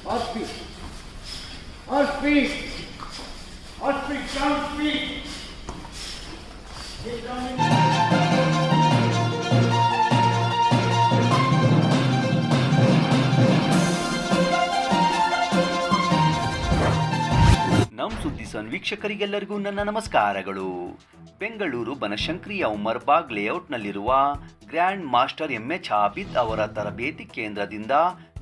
और स्पीड और स्पीड और स्पीड डाउन स्पीड। ನಮ್ಮ ಸುದ್ದಿ ಸನ್ ವೀಕ್ಷಕರಿಗೆಲ್ಲರಿಗೂ ನನ್ನ ನಮಸ್ಕಾರಗಳು. ಬೆಂಗಳೂರು ಬನಶಂಕರಿಯ ಉಮರ್ ಬಾಗ್ ಲೇಔಟ್ನಲ್ಲಿರುವ ಗ್ರ್ಯಾಂಡ್ ಮಾಸ್ಟರ್ ಎಚ್ ಆಬಿದ್ ಅವರ ತರಬೇತಿ ಕೇಂದ್ರದಿಂದ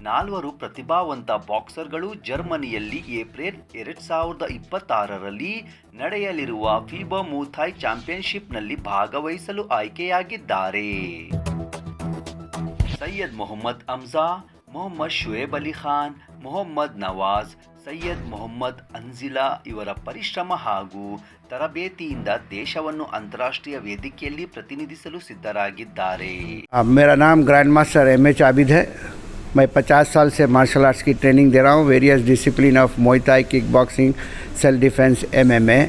4 ಪ್ರತಿಭಾವಂತ ಬಾಕ್ಸರ್ಗಳು ಜರ್ಮನಿಯಲ್ಲಿ ಏಪ್ರಿಲ್ 2026ರಲ್ಲಿ ನಡೆಯಲಿರುವ ಫಿಬಾ ಮುಥಾಯ್ ಚಾಂಪಿಯನ್ಶಿಪ್ನಲ್ಲಿ ಭಾಗವಹಿಸಲು ಆಯ್ಕೆಯಾಗಿದ್ದಾರೆ. ಸೈಯದ್ ಮೊಹಮ್ಮದ್ ಹಮ್ಜಾ, ಮೊಹಮ್ಮದ್ ಶುಯೇಬ್ ಅಲಿ ಖಾನ್, ಮೊಹಮ್ಮದ್ ನವಾಜ್, ಸೈಯದ್ ಮೊಹಮ್ಮದ್ ಅನ್ಜಿಲಾ ಇವರ ಪರಿಶ್ರಮ ಹಾಗೂ ತರಬೇತಿಯಿಂದ ದೇಶವನ್ನು ಅಂತಾರಾಷ್ಟ್ರೀಯ ವೇದಿಕೆಯಲ್ಲಿ ಪ್ರತಿನಿಧಿಸಲು ಸಿದ್ಧರಾಗಿದ್ದಾರೆ. मेरा नाम ग्रैंड मास्टर एच आबिद है. मैं 50 साल से मार्शल आर्ट्स की ट्रेनिंग दे रहा हूँ. वेरियस डिसिप्लिन ऑफ मुay thai, kick boxing, self defence, MMA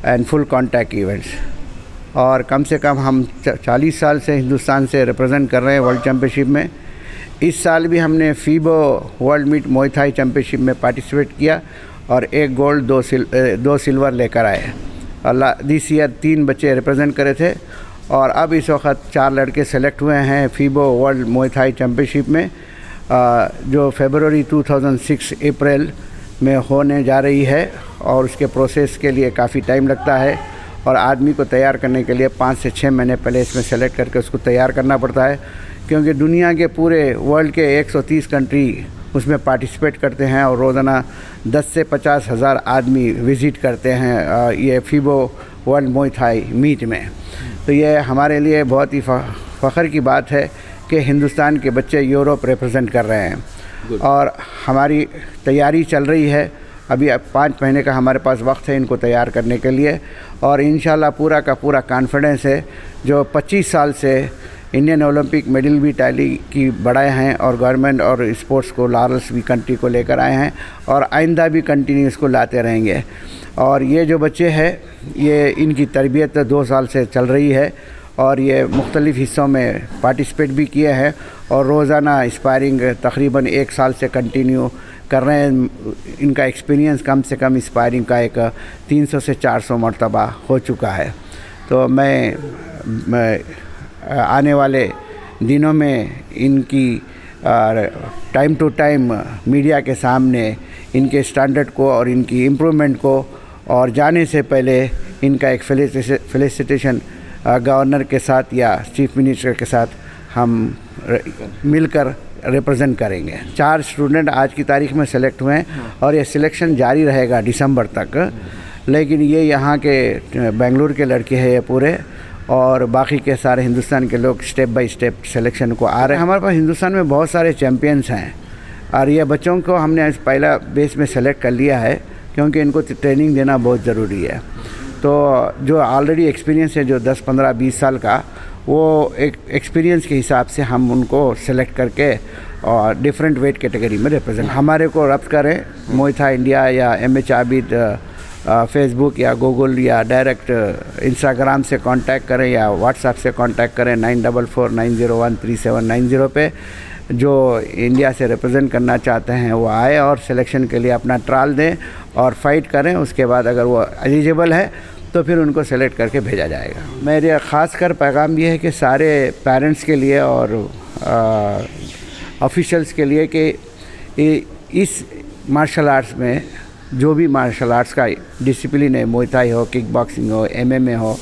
and full contact events. और कम से कम हम 40 साल से हिंदुस्तान से रिप्रेजेंट कर रहे हैं वर्ल्ड चैम्पियनशिप में. इस साल भी हमने फीबो वर्ल्ड मीट मुay thai चैम्पियनशिप में पार्टिसिपेट किया और 1 गोल्ड 2 सिल्वर लेकर आए. दिस ईयर 3 बच्चे रिप्रेजेंट करे थे और अब इस वक्त 4 लड़के सेलेक्ट हुए हैं फीबो वर्ल्ड मुay thai चैम्पियनशिप में, जो फरवरी 2006 अप्रैल में होने जा रही है. और उसके प्रोसेस के लिए काफ़ी टाइम लगता है और आदमी को तैयार करने के लिए 5 से 6 महीने पहले इसमें सेलेक्ट करके उसको तैयार करना पड़ता है, क्योंकि दुनिया के पूरे वर्ल्ड के 130 कंट्री उसमें पार्टिसिपेट करते हैं और रोज़ाना 10 से 50 हज़ार आदमी विज़िट करते हैं ये फीबो वर्ल्ड मुay thai मीट में. तो ये हमारे लिए बहुत ही फ़ख्र की बात है कि हिंदुस्तान के बच्चे यूरोप रिप्रेजेंट कर रहे हैं. और हमारी तैयारी चल रही है. अभी 5 महीने का हमारे पास वक्त है इनको तैयार करने के लिए और इंशाल्लाह पूरा का पूरा कॉन्फिडेंस है. जो 25 साल से इंडियन ओलंपिक मेडल भी टैली की बढ़ाए हैं और गवर्नमेंट और स्पोर्ट्स को लॉरल्स भी कंट्री को लेकर आए हैं और आइंदा भी कंटिन्यू इसको लाते रहेंगे. और ये जो बच्चे हैं ये इनकी तरबियत 2 साल से चल रही है और ये मुख्तलिफ़ हिस्सों में पार्टिसिपेट भी किए हैं और रोज़ाना स्पायरिंग तकरीबन 1 साल से कंटिन्यू कर रहे हैं. इनका एक्सपीरियंस कम से कम स्पायरिंग का एक 300 से 400 मरतबा हो चुका है. तो मैं आने वाले दिनों में इनकी टाइम टू टाइम मीडिया के सामने इनके स्टैंडर्ड को और इनकी इम्प्रूवमेंट को और जाने से पहले इनका एक फेलिसिटेशन गवर्नर के साथ या चीफ मिनिस्टर के साथ हम मिलकर रिप्रेजेंट करेंगे. 4 स्टूडेंट आज की तारीख में सेलेक्ट हुए हैं और ये सिलेक्शन जारी रहेगा दिसंबर तक. लेकिन ये यहाँ के बेंगलुरु के लड़के हैं ये पूरे और बाकी के सारे हिंदुस्तान के लोग स्टेप बाय स्टेप सिलेक्शन को आ रहे हैं. हमारे पास हिंदुस्तान में बहुत सारे चैम्पियंस हैं और ये बच्चों को हमने पहला बेस में सेलेक्ट कर लिया है क्योंकि इनको ट्रेनिंग देना बहुत ज़रूरी है. तो जो ऑलरेडी एक्सपीरियंस है जो 10, 15, 20 साल का, वो एक एक्सपीरियंस के हिसाब से हम उनको सेलेक्ट करके और डिफरेंट वेट कैटेगरी में रिप्रेजेंट. हमारे को रब्त करें मुay thai इंडिया या एच आबिद फेसबुक या गूगल या डायरेक्ट इंस्टाग्राम से कांटेक्ट करें या व्हाट्सएप से कांटेक्ट करें 9449013790 पे. जो इंडिया से रिप्रेजेंट करना चाहते हैं वो आए और सिलेक्शन के लिए अपना ट्रायल दें और फाइट करें. उसके बाद अगर वो एलिजिबल है तो फिर उनको सेलेक्ट करके भेजा जाएगा. मेरे ख़ासकर पैगाम ये है कि सारे पेरेंट्स के लिए और ऑफिशियल्स के लिए कि इस मार्शल आर्ट्स में जो भी मार्शल आर्ट्स का डिसिप्लिन है, मुay thai हो, किक बॉक्सिंग हो, MMA हो,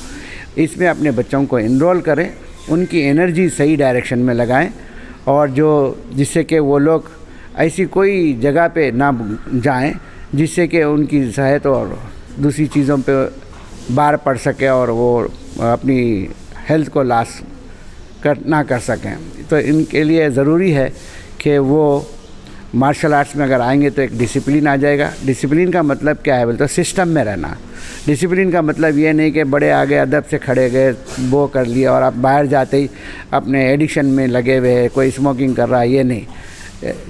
इसमें अपने बच्चों को इनरोल करें, उनकी एनर्जी सही डायरेक्शन में लगाएं और जो जिससे कि वो लोग ऐसी कोई जगह पे ना जाएं जिससे कि उनकी सेहत और दूसरी चीज़ों पे बार पड़ सके और वो अपनी हेल्थ को लॉस ना कर सकें. तो इनके लिए ज़रूरी है कि वो मार्शल आर्ट्स में अगर आएंगे तो एक डिसिप्लिन आ जाएगा. डिसिप्लिन का मतलब क्या है बोलते तो सिस्टम में रहना. डिसिप्लिन का मतलब ये नहीं कि बड़े आगे अदब से खड़े गए, वो कर लिया और आप बाहर जाते ही अपने एडिक्शन में लगे हुए हैं, कोई स्मोकिंग कर रहा है, ये नहीं.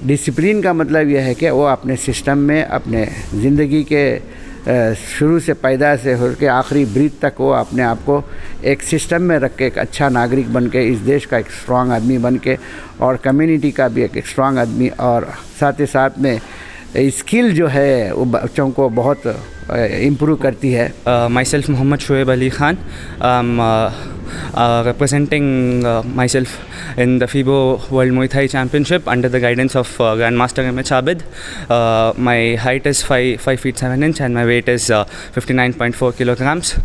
डिसिप्लिन का मतलब यह है कि वो अपने सिस्टम में अपने ज़िंदगी के शुरू से पैदा से होकर आखिरी ब्रीथ तक वो अपने आप को एक सिस्टम में रख के एक अच्छा नागरिक बन के इस देश का एक स्ट्रांग आदमी बन के और कम्युनिटी का भी एक स्ट्रांग आदमी और साथ ही साथ में स्किल जो है वो बच्चों को बहुत इम्प्रूव करती है. Myself Mohammad Shoaib Ali Khan. Representing myself in the FIBO World Muay Thai Championship under the guidance of Grandmaster M.H. Abid. My height is 5 feet 7 inch and my weight is 59.4 kilograms.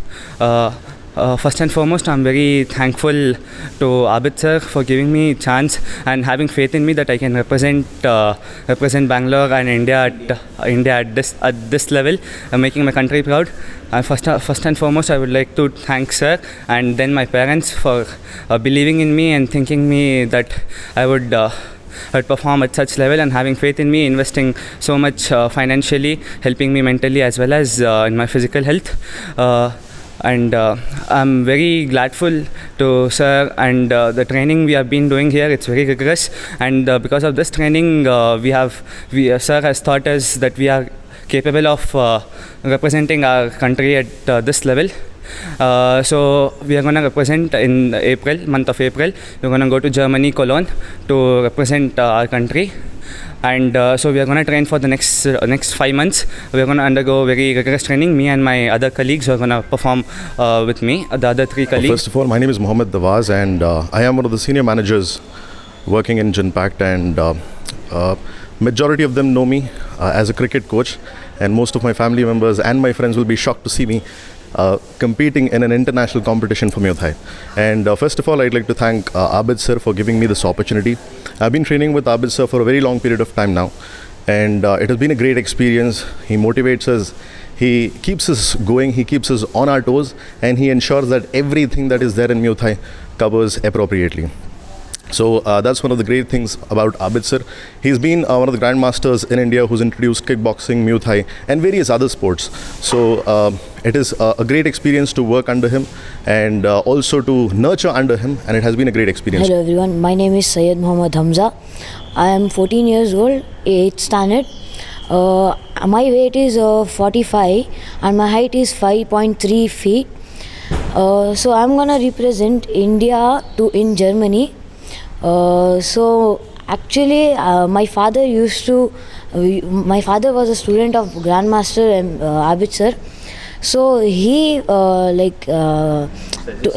First and foremost, I'm very thankful to Abid sir for giving me chance and having faith in me that I can represent Bangalore and India at this level, making my country proud. First and foremost, I would like to thank sir and then my parents for believing in me and thinking me that I would perform at such level and having faith in me, investing so much financially, helping me mentally as well as in my physical health. And I'm very grateful to sir and the training we have been doing here. It's very rigorous, and because of this training, sir has taught us that we are capable of representing our country at this level. So we are going to represent in month of April. We're going to go to Germany, Cologne, to represent our country. And so we are going to train for the next 5 months. We are going to undergo very rigorous training. Me and my other colleagues are going to perform with me, the other 3 colleagues. First of all, my name is Mohammed Dawaz and I am one of the senior managers working in Genpact, and majority of them know me as a cricket coach, and most of my family members and my friends will be shocked to see me competing in an international competition for Muay Thai. And first of all, I'd like to thank Abid sir for giving me this opportunity. I've been training with Abid sir for a very long period of time now, and it has been a great experience. He motivates us, he keeps us going, he keeps us on our toes, and he ensures that everything that is there in Muay Thai covers appropriately. So that's one of the great things about Abid sir. He's been one of the grandmasters in India who's introduced kickboxing, Muay Thai and various other sports. So it is a great experience to work under him and also to nurture under him, and it has been a great experience. Hello everyone, my name is Syed Muhammad Hamza. I am 14 years old, 8th standard. My weight is 45 and my height is 5.3 feet. So I'm gonna represent India in Germany. So actually my father was a student of Grandmaster Abid sir. So he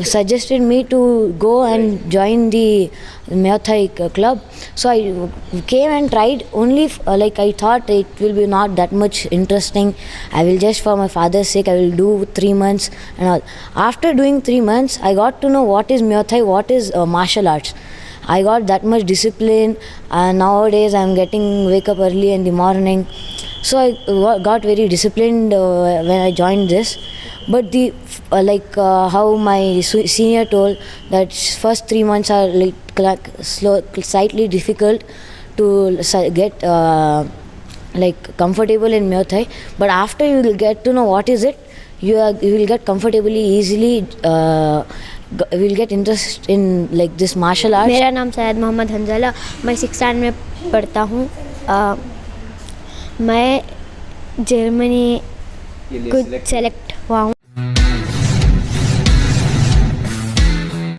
suggested me to go and join the Muay Thai club. So I came and tried. Only I thought it will be not that much interesting. I will just, for my father's sake, I will do 3 months and all. After doing 3 months, I got to know what is Muay Thai, what is martial arts. I got that much discipline, and nowadays I'm wake up early in the morning. So I got very disciplined when I joined this. But the how my senior told, that first 3 months are slightly difficult to get comfortable in Muay Thai. But after you will get to know what is it, you will get comfortably easily. Will get interest in this martial arts. मेरा नाम सैयद मोहम्मद हंजला, मैं 6th standard में पढ़ता हूँ. मैं Germany कुछ select हुआ हूँ.